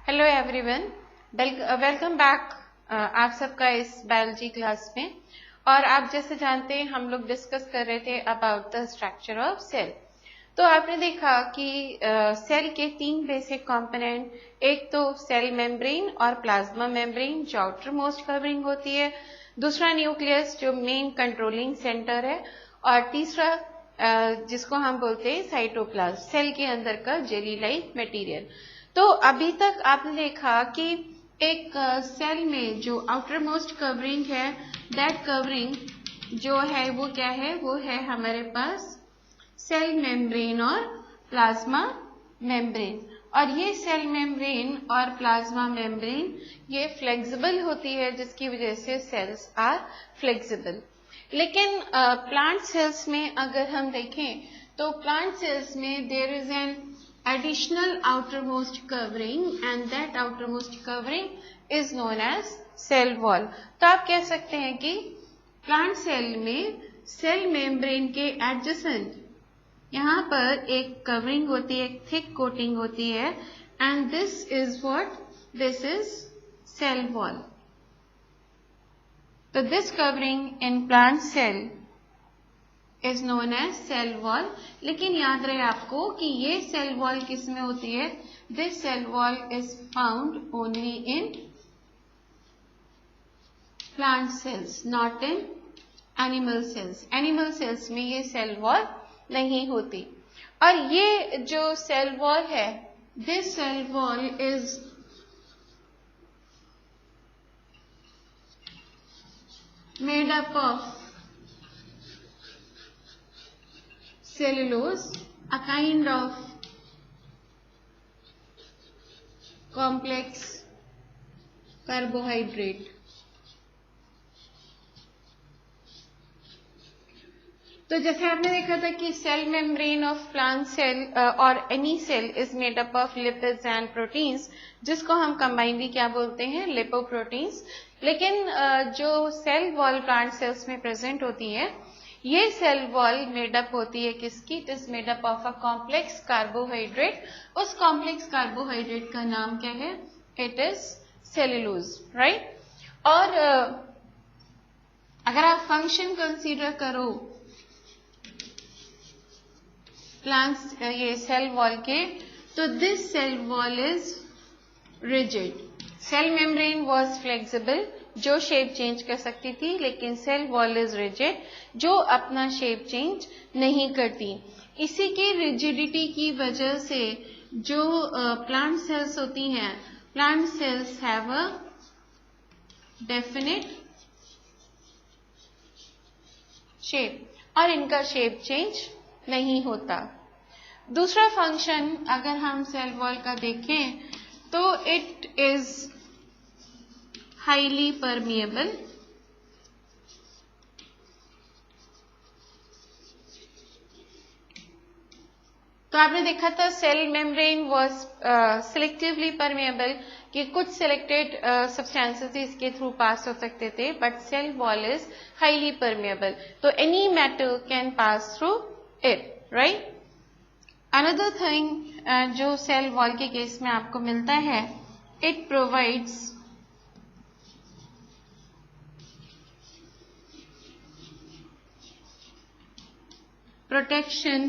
Hello everyone, welcome back. आप सबका इस बायोलॉजी क्लास में। और आप जैसे जानते हैं हम लोग डिस्कस कर रहे थे about the structure of cell. तो आपने देखा कि सेल के तीन बेसिक कंपोनेंट, एक तो सेल मेम्ब्रेन और प्लाज्मा मेम्ब्रेन जो आउटर मोस्ट कवरिंग होती है, दूसरा न्यूक्लियस जो मेन कंट्रोलिंग सेंटर है, और तीसरा जिसको हम बोलते हैं साइटोप्लाज्म, सेल के अंदर का जेली लाइक मटेरियल। तो अभी तक आपने देखा कि एक सेल में जो आउटर मोस्ट कवरिंग है, दैट कवरिंग जो है वो क्या है, वो है हमारे पास सेल मेम्ब्रेन और प्लाज्मा मेम्ब्रेन। और ये सेल मेम्ब्रेन और प्लाज्मा मेम्ब्रेन ये फ्लेक्सिबल होती है, जिसकी वजह से सेल्स आर फ्लेक्सिबल। लेकिन प्लांट सेल्स में अगर हम देखें तो प्लांट सेल्स में there is an additional outermost covering and that outermost covering is known as cell wall। तो आप कह सकते हैं कि प्लांट सेल में सेल मेम्ब्रेन के एडजेसेंट यहाँ पर एक कवरिंग होती है, एक थिक कोटिंग होती है, and this is what, this is cell wall. तो this covering in plant cell is known as cell wall। लेकिन याद रहे आपको कि ये सेल वॉल किस में होती है, this cell wall is found only in plant cells, not in animal cells। animal cells में ये सेल वॉल नहीं होती। और ये जो सेल वॉल है, this cell wall is made up of cellulose, a kind of complex carbohydrate। तो जैसे आपने देखा था कि cell membrane of plant cell और any cell is made up of lipids and proteins, जिसको हम कंबाइनली क्या बोलते हैं, लिपोप्रोटीन्स। लेकिन जो सेल वॉल प्लांट सेल्स में प्रेजेंट होती है, ये सेल वॉल मेडअप होती है किसकी, it is made up of a complex carbohydrate. उस कॉम्प्लेक्स कार्बोहाइड्रेट का नाम क्या है, इट इज सेलुलोज, राइट। और अगर आप फंक्शन कंसीडर करो प्लांट्स ये सेल वॉल के, तो this cell wall is rigid. Cell membrane was flexible, जो शेप चेंज कर सकती थी, लेकिन सेल वॉल इज रिजिड, जो अपना शेप चेंज नहीं करती। इसी की रिजिडिटी की वजह से जो प्लांट सेल्स होती हैं, plant cells have a definite shape, और इनका शेप चेंज नहीं होता। दूसरा फंक्शन अगर हम सेल वॉल का देखें तो इट इज हाईली परमिएबल। तो आपने देखा था cell membrane was selectively permeable, कि कुछ सिलेक्टेड सब्सटेंसेस इसके थ्रू पास हो सकते थे, but cell wall is highly permeable, तो any matter can pass through it, right. Another thing जो सेल वॉल के केस में आपको मिलता है, it provides protection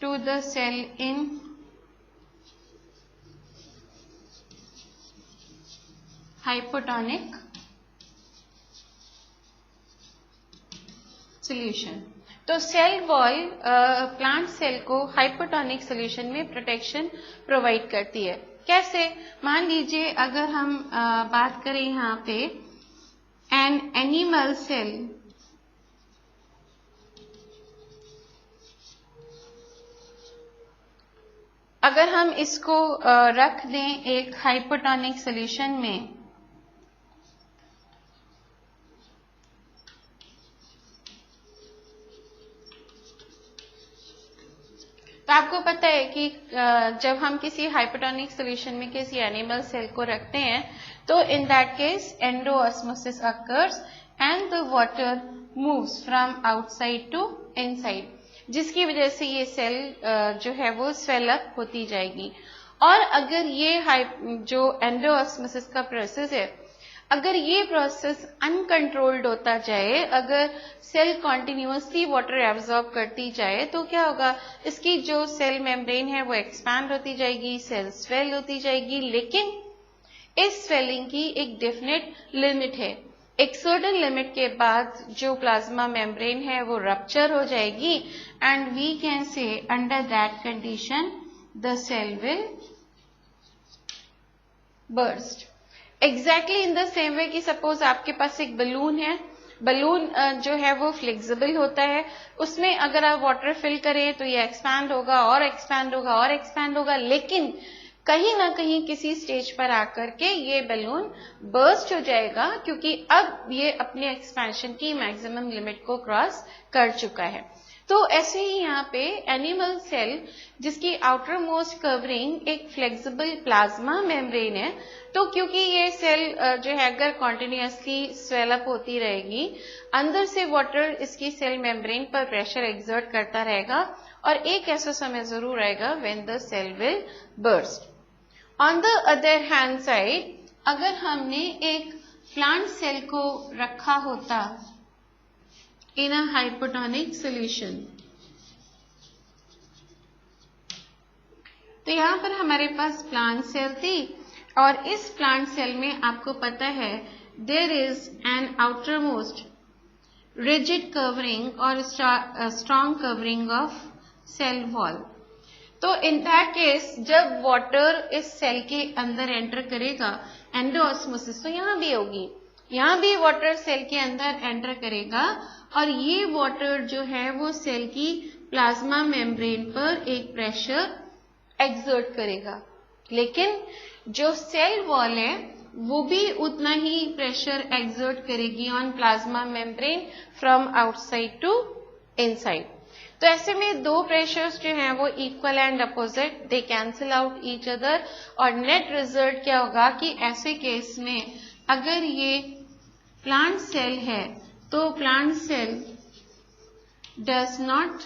to the cell in hypotonic solution। तो सेल वॉल प्लांट सेल को hypotonic solution में प्रोटेक्शन प्रोवाइड करती है। कैसे, मान लीजिए अगर हम बात करें यहाँ पे an animal cell, अगर हम इसको रख दें एक हाइपोटोनिक सॉल्यूशन में, तो आपको पता है कि जब हम किसी हाइपोटोनिक सॉल्यूशन में किसी एनिमल सेल को रखते हैं, तो in that case endoosmosis occurs and the water moves from outside to inside. जिसकी वजह से ये सेल जो है वो स्वेल अप होती जाएगी। और अगर ये जो एंडोऑस्मोसिस का प्रोसेस है, अगर ये प्रोसेस अनकंट्रोल्ड होता जाए, अगर सेल कॉन्टिन्यूसली वाटर एब्जॉर्ब करती जाए, तो क्या होगा, इसकी जो सेल मेम्ब्रेन है वो एक्सपैंड होती जाएगी, सेल स्वेल होती जाएगी। लेकिन इस स्वेलिंग की एक डेफिनेट लिमिट है। एक सर्टेन लिमिट के बाद जो प्लाज्मा मेम्ब्रेन है वो रप्चर हो जाएगी and we can say under that condition the cell will burst. Exactly in the same way कि सपोज आपके पास एक बलून है, बलून जो है वो फ्लेक्सिबल होता है, उसमें अगर आप वाटर फिल करें तो ये एक्सपैंड होगा और एक्सपैंड होगा और एक्सपैंड होगा, लेकिन कहीं ना कहीं किसी स्टेज पर आकर के ये बलून बर्स्ट हो जाएगा, क्योंकि अब ये अपने एक्सपेंशन की मैक्सिमम लिमिट को क्रॉस कर चुका है। तो ऐसे ही यहाँ पे एनिमल सेल जिसकी आउटर मोस्ट कवरिंग एक फ्लेक्सिबल प्लाज्मा मेम्ब्रेन है, तो क्योंकि ये सेल जो है अगर कॉन्टिन्यूसली स्वेल अप होती रहेगी, अंदर से वाटर इसकी सेल मेम्ब्रेन पर प्रेशर एक्सर्ट करता रहेगा और एक ऐसा समय जरूर आएगा when the cell will burst. On the other hand side, अगर हमने एक प्लांट सेल को रखा होता in a hypotonic solution, तो यहां पर हमारे पास प्लांट सेल थी और इस प्लांट सेल में आपको पता है there is an outermost rigid covering और strong covering of cell wall. तो इन दैट केस जब वाटर इस सेल के अंदर एंटर करेगा, एंडोऑस्मोसिस तो यहां भी होगी, यहां भी वाटर सेल के अंदर एंटर करेगा और ये वाटर जो है वो सेल की प्लाज्मा मेम्ब्रेन पर एक प्रेशर एक्सर्ट करेगा, लेकिन जो सेल वॉल है वो भी उतना ही प्रेशर एक्सर्ट करेगी on plasma membrane from outside to inside. तो ऐसे में दो प्रेशर्स जो हैं वो equal and opposite, they cancel out each other और नेट रिजल्ट क्या होगा कि ऐसे केस में अगर ये प्लांट सेल है तो plant cell does not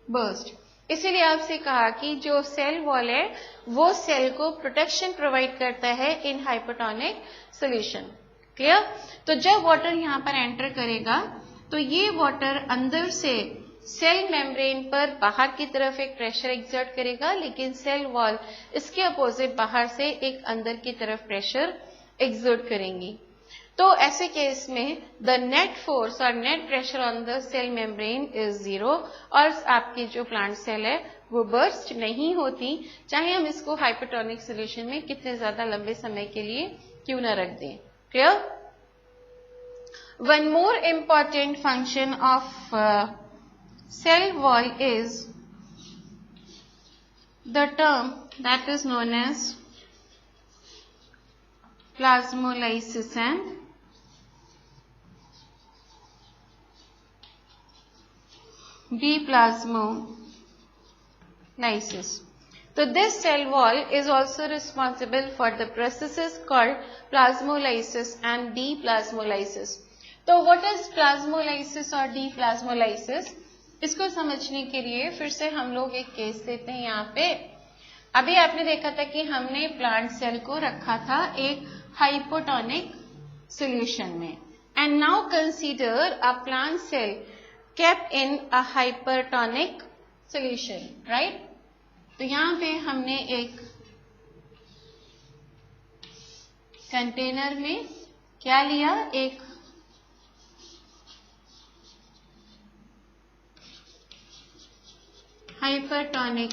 burst. इसीलिए आपसे कहा कि जो सेल वॉल है वो सेल को प्रोटेक्शन प्रोवाइड करता है इन हाइपोटोनिक सॉल्यूशन। क्लियर? तो जब वाटर यहां पर एंटर करेगा तो ये वाटर अंदर से सेल मेम्ब्रेन पर बाहर की तरफ एक प्रेशर एक्सर्ट करेगा, लेकिन सेल वॉल इसके अपोजिट बाहर से एक अंदर की तरफ प्रेशर एक्सर्ट करेंगी। तो ऐसे केस में द नेट फोर्स और net pressure on the cell membrane is 0 और आपकी जो प्लांट सेल है वो बर्स्ट नहीं होती, चाहे हम इसको हाइपोटोनिक सॉल्यूशन में कितने ज्यादा लंबे समय के लिए क्यों ना रख दें। Clear? One more important function of cell wall is the term that is known as plasmolysis and deplasmolysis. So this cell wall is also responsible for the processes called plasmolysis and deplasmolysis. तो what is plasmolysis और डीप्लाज्मोलाइसिस, इसको समझने के लिए फिर से हम लोग एक केस लेते हैं। यहाँ पे अभी आपने देखा था कि हमने प्लांट सेल को रखा था एक हाइपोटोनिक सॉल्यूशन में, and now consider a plant cell kept in a hypertonic solution, right? तो यहाँ पे हमने एक कंटेनर में क्या लिया, एक हाइपरटोनिक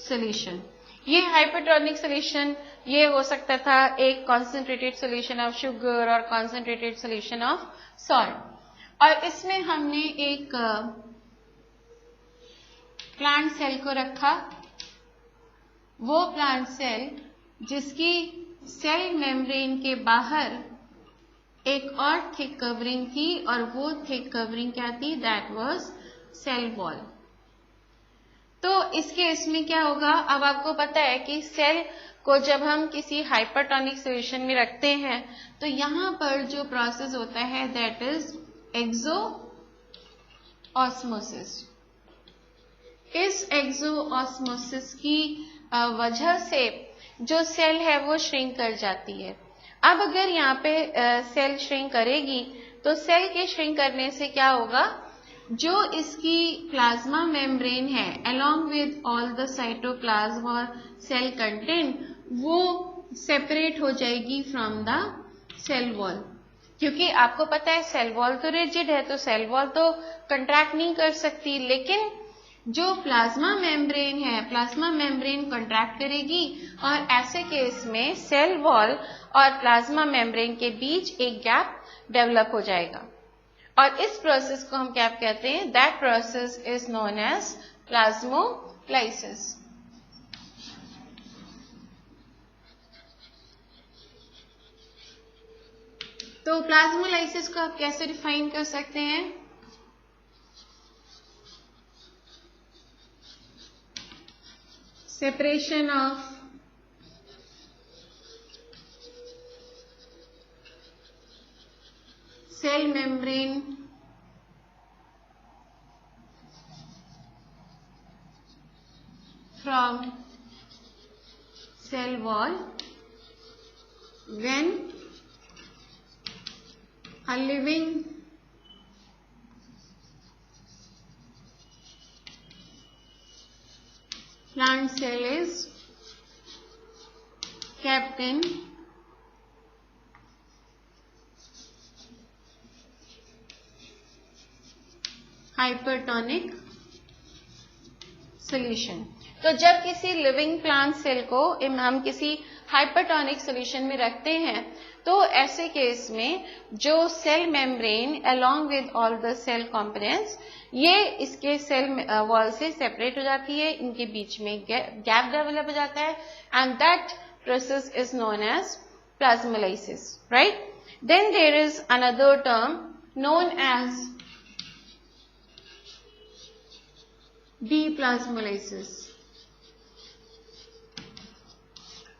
सॉल्यूशन। ये हाइपरटोनिक सॉल्यूशन ये हो सकता था एक कॉन्सेंट्रेटेड सॉल्यूशन ऑफ शुगर और कॉन्सेंट्रेटेड सॉल्यूशन ऑफ सॉल्ट, और इसमें हमने एक प्लांट सेल को रखा, वो प्लांट सेल जिसकी सेल मेम्ब्रेन के बाहर एक और थिक कवरिंग थी और वो थिक कवरिंग क्या थी, दैट वाज सेल वॉल। तो इस केस में क्या होगा, अब आपको पता है कि सेल को जब हम किसी हाइपरटोनिक सॉल्यूशन में रखते हैं तो यहाँ पर जो प्रोसेस होता है दैट इज एक्सोऑस्मोसिस। इस एक्सोऑस्मोसिस की वजह से जो सेल है वो श्रिंक कर जाती है। अब अगर यहाँ पे सेल श्रिंक करेगी तो सेल के श्रिंक करने से क्या होगा, जो इसकी प्लाज्मा मेम्ब्रेन है along with all the cytoplasm और सेल कंटेंट, वो सेपरेट हो जाएगी फ्रॉम द सेल वॉल। क्योंकि आपको पता है सेल वॉल तो रिजिड है, तो सेल वॉल तो कंट्रैक्ट नहीं कर सकती, लेकिन जो प्लाज्मा मेम्ब्रेन है, प्लाज्मा मेम्ब्रेन कंट्रैक्ट करेगी और ऐसे केस में सेल वॉल और प्लाज्मा मेम्ब्रेन के बीच एक गैप डेवलप हो जाएगा और इस प्रोसेस को हम क्या कहते हैं, that process is known as plasmolysis. तो प्लाज्मोलाइसिस को आप कैसे डिफाइन कर सकते हैं? Separation of cell membrane from cell wall when a living plant cell is kept in hypertonic solution. तो जब किसी लिविंग प्लांट सेल को हम किसी हाइपरटोनिक सॉल्यूशन में रखते हैं तो ऐसे केस में जो cell membrane along with all the cell components, ये इसके सेल वॉल से सेपरेट हो जाती है, इनके बीच में गैप डेवलप हो जाता है and that process is known as plasmolysis, right. Then there is another term known as deplasmolysis.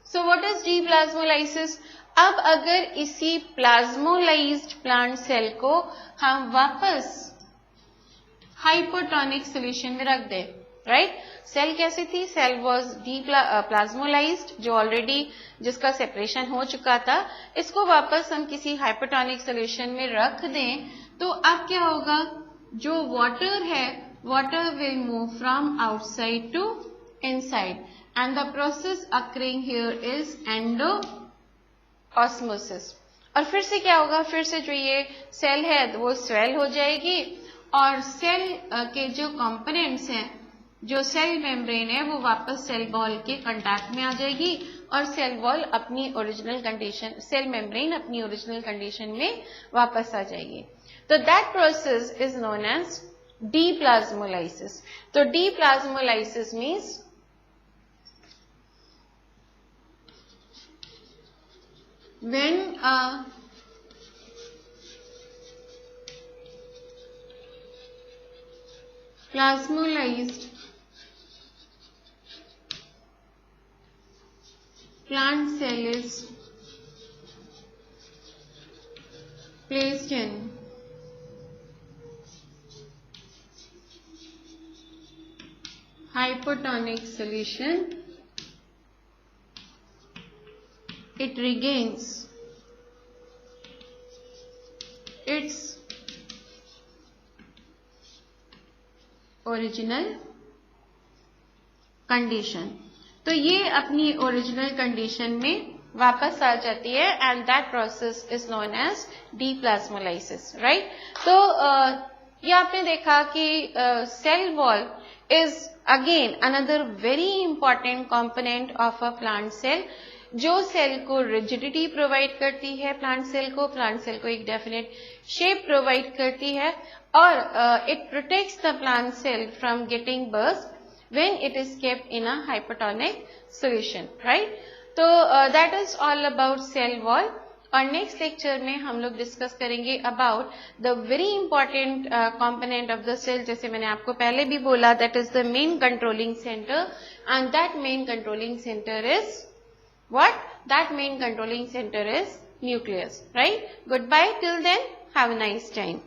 So what is deplasmolysis? अब अगर इसी प्लाज्मोलाइज्ड प्लांट सेल को हम वापस हाइपोटोनिक सॉल्यूशन में रख दें, राइट। सेल कैसी थी? सेल वाज प्लाज्मोलाइज्ड, जो ऑलरेडी जिसका सेपरेशन हो चुका था। इसको वापस हम किसी हाइपोटोनिक सॉल्यूशन में रख दें तो अब क्या होगा, जो वाटर है, water will move from outside to inside and the process occurring here is endoosmosis। और फिर से क्या होगा, फिर से जो ये सेल है वो स्वेल हो जाएगी और सेल के जो कंपोनेंट्स हैं, जो सेल मेम्ब्रेन है, वो वापस सेल वॉल के कांटेक्ट में आ जाएगी और सेल वॉल अपनी ओरिजिनल कंडीशन, सेल मेम्ब्रेन अपनी ओरिजिनल कंडीशन में वापस आ जाएगी। तो that process is known as deplasmolysis। तो deplasmolysis means when a plasmolysed plant cell is placed in hypotonic solution, it regains its original condition। तो ये अपनी ओरिजिनल कंडीशन में वापस आ जाती है and that process is known as deplasmolysis, right. तो ये आपने देखा कि cell wall is again another very important component of a plant cell, जो सेल को रिजिडिटी प्रोवाइड करती है, प्लांट सेल को एक डेफिनेट शेप प्रोवाइड करती है और it protects the plant cell from getting burst when it is kept in a hypotonic solution, right. तो that is all about cell wall और नेक्स्ट लेक्चर में हम लोग डिस्कस करेंगे about the very important component of the cell, जैसे मैंने आपको पहले भी बोला, that is the main controlling centre and that main controlling centre is what? That main controlling center is nucleus, right? Goodbye till then, have a nice time.